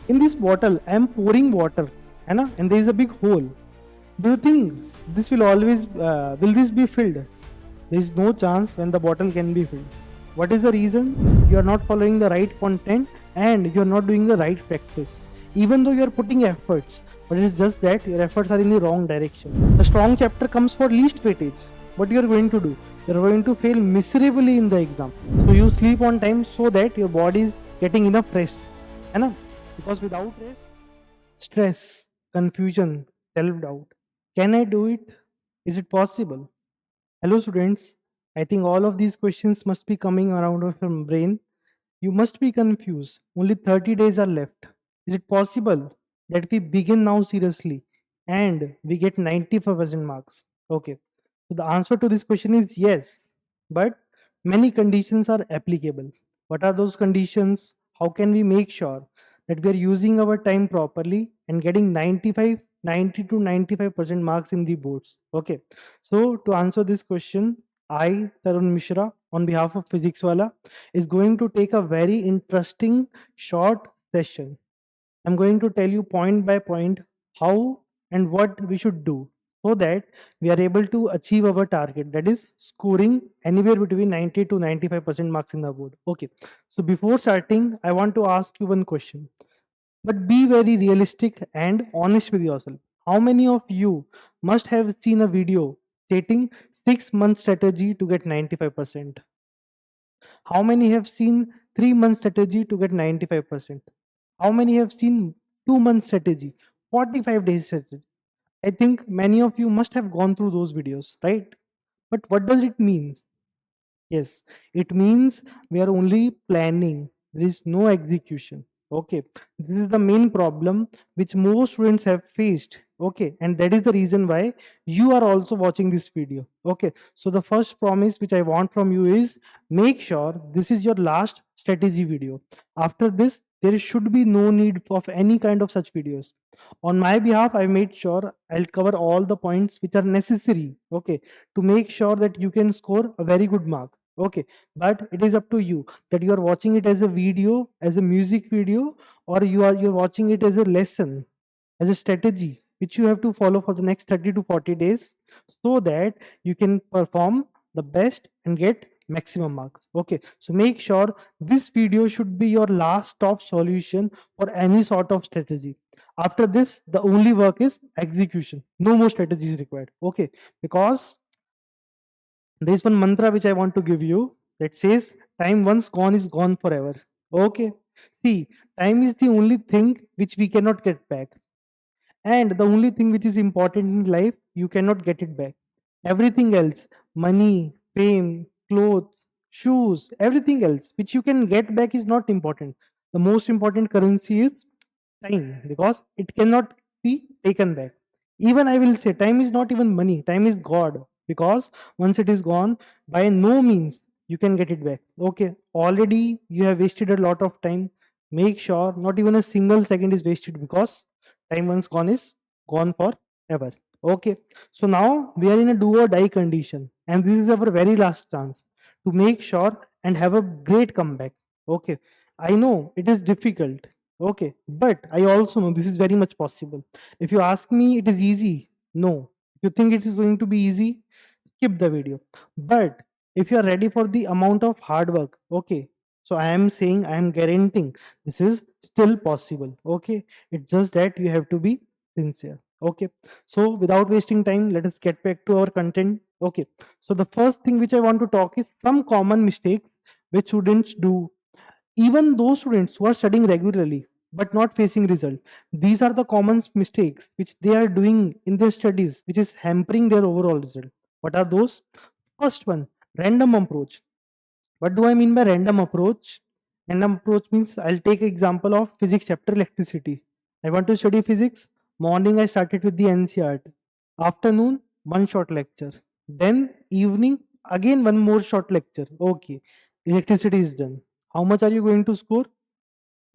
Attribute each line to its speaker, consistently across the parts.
Speaker 1: In this bottle, I am pouring water, है ना? And there is a big hole. Do you think this will always will this be filled? There is no chance when the bottle can be filled. What is the reason? You are not following the right content and you are not doing the right practice. Even though you are putting efforts, but it is just that your efforts are in the wrong direction. The strong chapter comes for least weightage. What you are going to do? You are going to fail miserably in the exam. So you sleep on time so that your body is getting enough rest. है ना? Because without rest, stress, confusion, self-doubt. Can I do it? Is it possible? Hello, students. I think all of these questions must be coming around of your brain. You must be confused. Only 30 days are left. Is it possible that we begin now seriously and we get 95% marks? Okay. So the answer to this question is yes, but many conditions are applicable. What are those conditions? How can we make sure that we are using our time properly and getting 90 to 95% marks in the boards? Okay. So to answer this question, I, Tarun Mishra, on behalf of Physics Wala, is going to take a very interesting short session. I'm going to tell you point by point how and what we should do so that we are able to achieve our target, that is scoring anywhere between 90 to 95% marks in the board. Okay. So before starting, I want to ask you one question. But be very realistic and honest with yourself. How many of you must have seen a video stating 6 month strategy to get 95%? How many have seen 3 month strategy to get 95%? How many have seen 2 month strategy, 45 days strategy? I think many of you must have gone through those videos, right? But what does it mean? Yes, it means we are only planning. There is no execution. Okay, this is the main problem which most students have faced. Okay, and that is the reason why you are also watching this video. Okay, so the first promise which I want from you is make sure this is your last strategy video. After this, there should be no need of any kind of such videos. On my behalf, I made sure I'll cover all the points which are necessary. Okay, to make sure that you can score a very good mark. Okay, but it is up to you that you are watching it as a video, as a music video, or you're watching it as a lesson, as a strategy which you have to follow for the next 30 to 40 days so that you can perform the best and get maximum marks. Okay, so make sure this video should be your last top solution for any sort of strategy. After this, the only work is execution. No more strategy is required. Okay, because there is one mantra which I want to give you that says, time once gone is gone forever. Okay. See, time is the only thing which we cannot get back. And the only thing which is important in life, you cannot get it back. Everything else, money, fame, clothes, shoes, everything else which you can get back is not important. The most important currency is time because it cannot be taken back. Even I will say, time is not even money, time is God because once it is gone, by no means you can get it back. Okay, already you have wasted a lot of time. Make sure not even a single second is wasted because time once gone is gone forever. Okay, so now we are in a do or die condition, and this is our very last chance to make sure and have a great comeback. Okay, I know it is difficult. Okay, but I also know this is very much possible. If you ask me, it is easy. No. If you think it is going to be easy, skip the video. But if you are ready for the amount of hard work, okay. So I am saying, I am guaranteeing this is still possible. Okay, it's just that you have to be sincere. Okay, so without wasting time, let us get back to our content. Okay, so the first thing which I want to talk is some common mistakes which students do, even those students who are studying regularly but not facing result. These are the common mistakes which they are doing in their studies which is hampering their overall result. What are those? First one, random approach. What do I mean by random approach? Random approach means I'll take example of physics chapter electricity. I want to study physics. Morning I started with the NCERT. Afternoon, one short lecture. Then evening, again one more short lecture. Okay, electricity is done. How much are you going to score?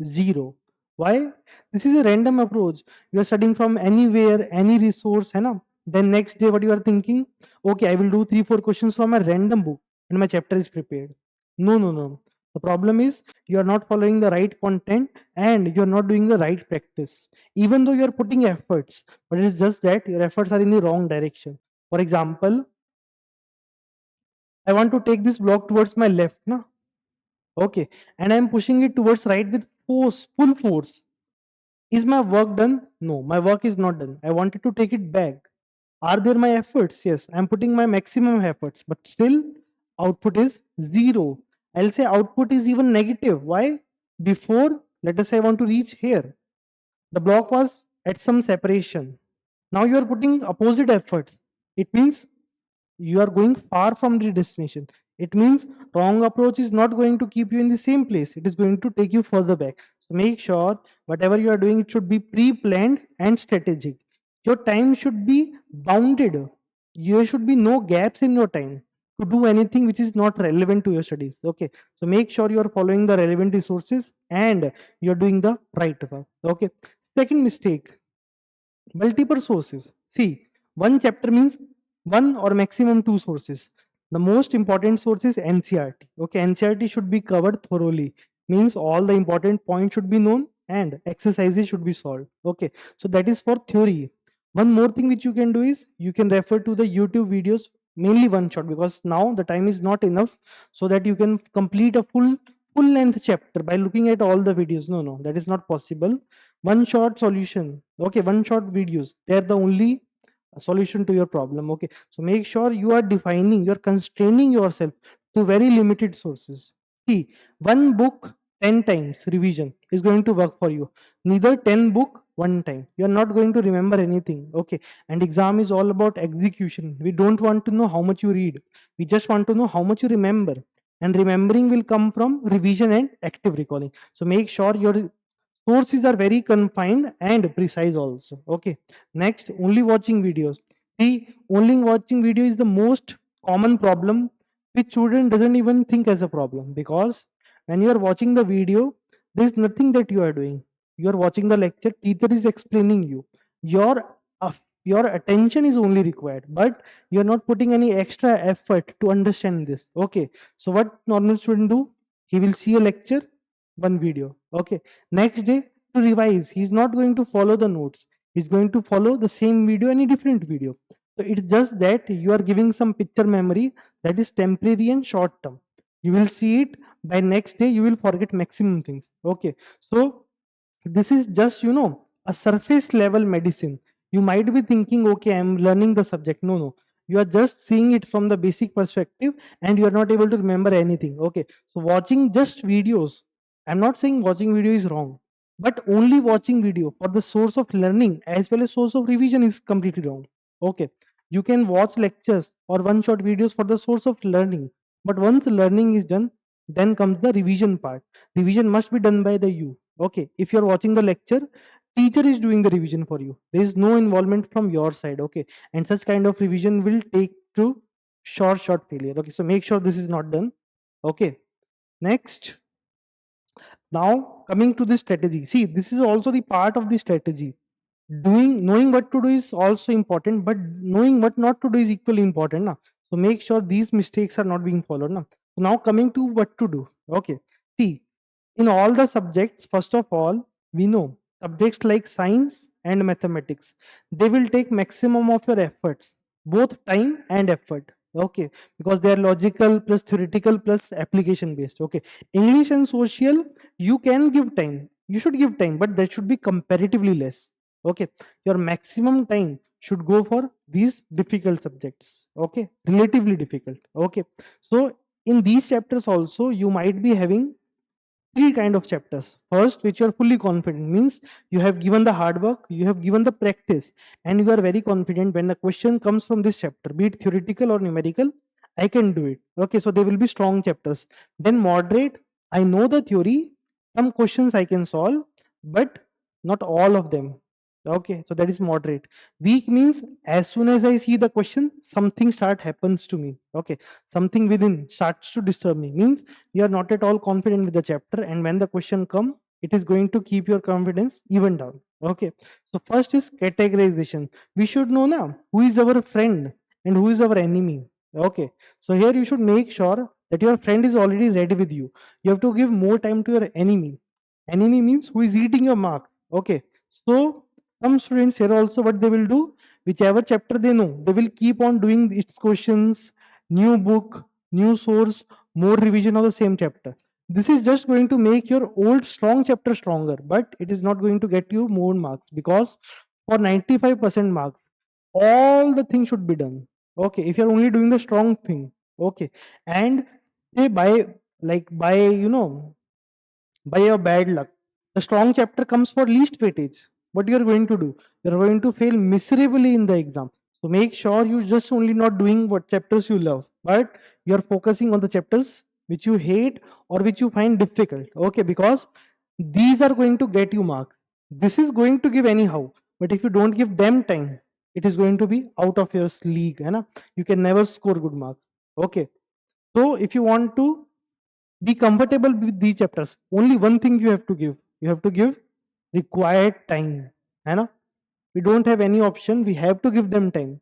Speaker 1: Zero. Why? This is a random approach. You are studying from anywhere, any resource, है ना? Then next day, what you are thinking? Okay, I will do 3 4 questions from a random book, and my chapter is prepared. No, no, no. The problem is you are not following the right content and you are not doing the right practice. Even though you are putting efforts, but it's just that your efforts are in the wrong direction. For example, I want to take this block towards my left, no? Okay, and I'm pushing it towards right with force, full force. Is my work done? No, my work is not done. I wanted to take it back. Are there my efforts? Yes, I'm putting my maximum efforts, but still output is zero. I'll say output is even negative. Why? Before, let us say I want to reach here. The block was at some separation. Now you are putting opposite efforts. It means you are going far from the destination. It means wrong approach is not going to keep you in the same place. It is going to take you further back. So make sure whatever you are doing, it should be pre-planned and strategic. Your time should be bounded. There should be no gaps in your time to do anything which is not relevant to your studies. Okay, so make sure you are following the relevant resources and you're doing the right work. Okay, second mistake, multiple sources. See, one chapter means one or maximum two sources. The most important source is NCRT. Okay, NCRT should be covered thoroughly. Means all the important points should be known and exercises should be solved. Okay, so that is for theory. One more thing which you can do is you can refer to the YouTube videos, mainly one shot, because now the time is not enough so that you can complete a full length chapter by looking at all the videos. No, that is not possible. One shot solution, okay, one shot videos, they're the only solution to your problem. Okay, so make sure you are defining, you're constraining yourself to very limited sources. See, one book 10 times revision is going to work for you, neither 10 book one time. You're not going to remember anything. Okay, and exam is all about execution. We don't want to know how much you read, we just want to know how much you remember, and remembering will come from revision and active recalling. So make sure your sources are very confined and precise also. Okay, next, only watching videos. See, only watching video is the most common problem which student doesn't even think as a problem, because when you are watching the video, there is nothing that you are doing. You are watching the lecture, teacher is explaining you, your uh, your attention is only required, but you are not putting any extra effort to understand this. Okay, so what normal student do? He will see a lecture, one video. Okay, next day to revise, he's not going to follow the notes, he's going to follow the same video, any different video. So it's just that you are giving some picture memory that is temporary and short term. You will see it, by next day you will forget maximum things. Okay, so this is just, a surface level medicine. You might be thinking, okay, I'm learning the subject. No, you are just seeing it from the basic perspective and you are not able to remember anything. Okay, so watching just videos, I'm not saying watching video is wrong, but only watching video for the source of learning as well as source of revision is completely wrong. Okay, you can watch lectures or one shot videos for the source of learning, but once learning is done, then comes the revision part. Revision must be done by the you. Okay, if you're watching the lecture, teacher is doing the revision for you, there is no involvement from your side. Okay, and such kind of revision will take to short failure. Okay, so make sure this is not done. Okay, next, now coming to the strategy. See, this is also the part of the strategy. Knowing what to do is also important, but knowing what not to do is equally important na? So make sure these mistakes are not being followed na? So now coming to what to do. Okay, see, in all the subjects, first of all, we know subjects like science and mathematics, they will take maximum of your efforts, both time and effort. Okay, because they are logical plus theoretical plus application based. Okay, English and social, you can give time, you should give time, but that should be comparatively less. Okay, your maximum time should go for these difficult subjects. Okay, relatively difficult. Okay, so in these chapters also you might be having three kind of chapters. First, which you are fully confident, means you have given the hard work, you have given the practice, and you are very confident when the question comes from this chapter, be it theoretical or numerical, I can do it. Okay, so they will be strong chapters. Then moderate, I know the theory, some questions I can solve, but not all of them. Okay, so that is moderate. Weak means as soon as I see the question, something happens to me. Okay, something within starts to disturb me, means you are not at all confident with the chapter, and when the question come, it is going to keep your confidence even down. Okay, so first is categorization. We should know now who is our friend and who is our enemy. Okay, so here you should make sure that your friend is already ready with you. You have to give more time to your enemy. Enemy means who is eating your mark. Okay. So some students here also, what they will do, whichever chapter they know, they will keep on doing its questions, new book, new source, more revision of the same chapter. This is just going to make your old strong chapter stronger, but it is not going to get you more marks, because for 95% marks, all the things should be done. Okay, if you're only doing the strong thing, okay, and say by by your bad luck, the strong chapter comes for least weightage. What you're going to do? You're going to fail miserably in the exam. So make sure you just only not doing what chapters you love, but you're focusing on the chapters which you hate or which you find difficult. Okay, because these are going to get you marks. This is going to give anyhow, but if you don't give them time, it is going to be out of your league. है ना? You can never score good marks. Okay, so if you want to be comfortable with these chapters, only one thing you have to give. You have to give required time. है ना? We don't have any option. We have to give them time.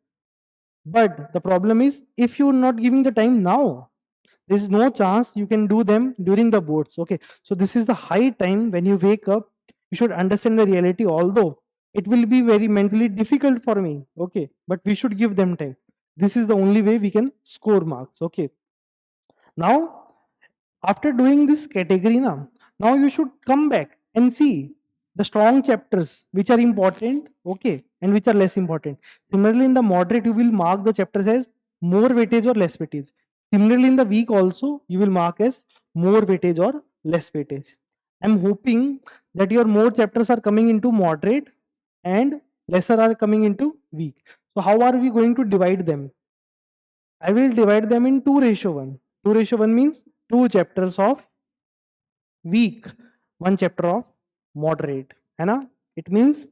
Speaker 1: But the problem is, if you're not giving the time now, there is no chance you can do them during the boards. Okay, so this is the high time when you wake up. You should understand the reality, although it will be very mentally difficult for me. Okay, but we should give them time. This is the only way we can score marks. Okay, now after doing this category now you should come back and see the strong chapters which are important, okay, and which are less important. Similarly, in the moderate, you will mark the chapters as more weightage or less weightage. Similarly, in the weak also, you will mark as more weightage or less weightage. I'm hoping that your more chapters are coming into moderate and lesser are coming into weak. So how are we going to divide them? I will divide them in 2:1. 2:1 means 2 chapters of weak, 1 chapter of moderate. है ना? It means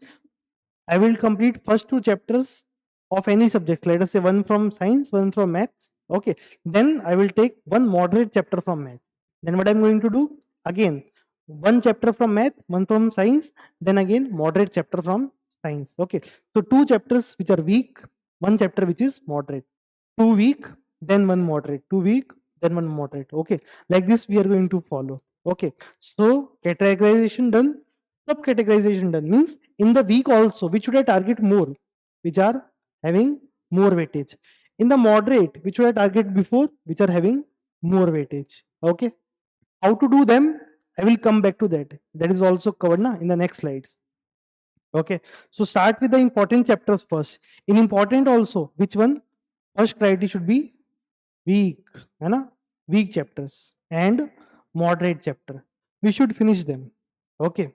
Speaker 1: I will complete first 2 chapters of any subject. Let us say 1 from science, 1 from maths. Okay. Then I will take 1 moderate chapter from math. Then what I'm going to do? Again, 1 chapter from math, 1 from science, then again moderate chapter from science. Okay. So 2 chapters which are weak, 1 chapter which is moderate. 2 weak, then 1 moderate. 2 weak, then 1 moderate. Okay. Like this we are going to follow. Okay. So categorization done. Subcategorization done means in the week also, which should I target more, which are having more weightage. In the moderate, which should I target before, which are having more weightage. Okay. How to do them? I will come back to that. That is also covered in the next slides. Okay. So start with the important chapters first. In important also, which one? First criteria should be weak, है ना? Weak chapters and moderate chapter. We should finish them. Okay.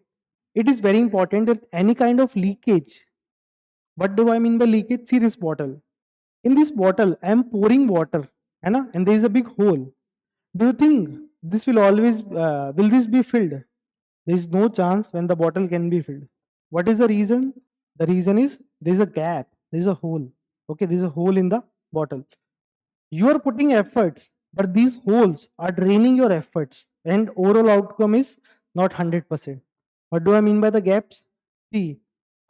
Speaker 1: It is very important that any kind of leakage. What do I mean by leakage? See this bottle. In this bottle, I am pouring water, है ना? And there is a big hole. Do you think this will always will this be filled? There is no chance when the bottle can be filled. What is the reason? The reason is there is a gap. There is a hole. Okay, there is a hole in the bottle. You are putting efforts, but these holes are draining your efforts, and overall outcome is not 100%. What do I mean by the gaps? See,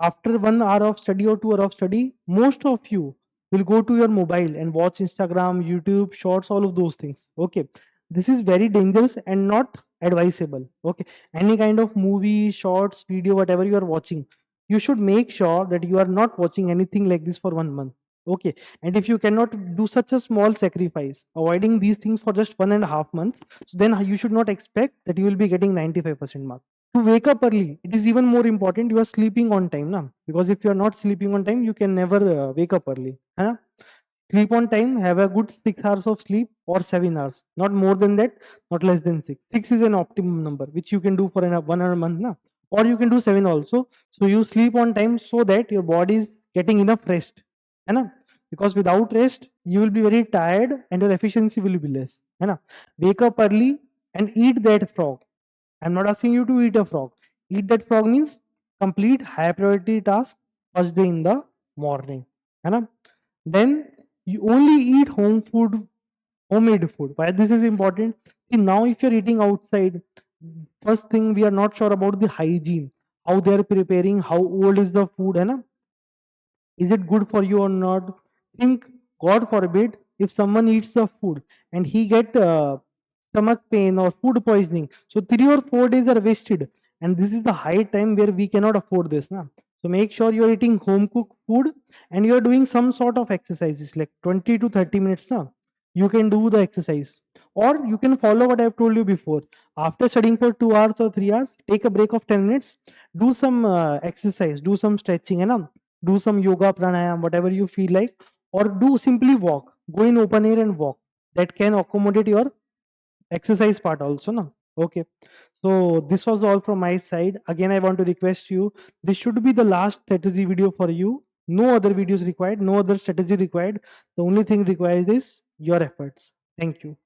Speaker 1: after 1 hour of study or 2 hour of study, most of you will go to your mobile and watch Instagram, YouTube, shorts, all of those things. Okay, this is very dangerous and not advisable. Okay, any kind of movie, shorts, video, whatever you are watching, you should make sure that you are not watching anything like this for 1 month. Okay, and if you cannot do such a small sacrifice, avoiding these things for just 1.5 months, so then you should not expect that you will be getting 95% mark. To wake up early, it is even more important you are sleeping on time now, because if you are not sleeping on time, you can never wake up early. Huh? Sleep on time, have a good 6 hours of sleep or 7 hours, not more than that, not less than 6. 6 is an optimum number which you can do for 1 month now, or you can do 7 also. So you sleep on time so that your body is getting enough rest, है ना? Because without rest you will be very tired and your efficiency will be less, है ना? Wake up early and eat that frog. I'm not asking you to eat a frog. Eat that frog means complete high priority task first day in the morning. है ना? Then you only eat home food, homemade food. Why this is important? See, now if you're eating outside, first thing we are not sure about the hygiene, how they are preparing, how old is the food, है ना? Is it good for you or not? Think, God forbid, if someone eats the food and he get stomach pain or food poisoning, so 3 or 4 days are wasted, and this is the high time where we cannot afford this now. So make sure you are eating home cooked food and you are doing some sort of exercises like 20 to 30 minutes now. You can do the exercise, or you can follow what I have told you before. After studying for 2 hours or 3 hours, take a break of 10 minutes, do some exercise, do some stretching, and do some yoga, pranayam, whatever you feel like, or do simply walk, go in open air and walk. That can accommodate your exercise part also, no? Okay, so this was all from my side. Again, I want to request you, this should be the last strategy video for you. No other videos required, no other strategy required. The only thing required is your efforts. Thank you.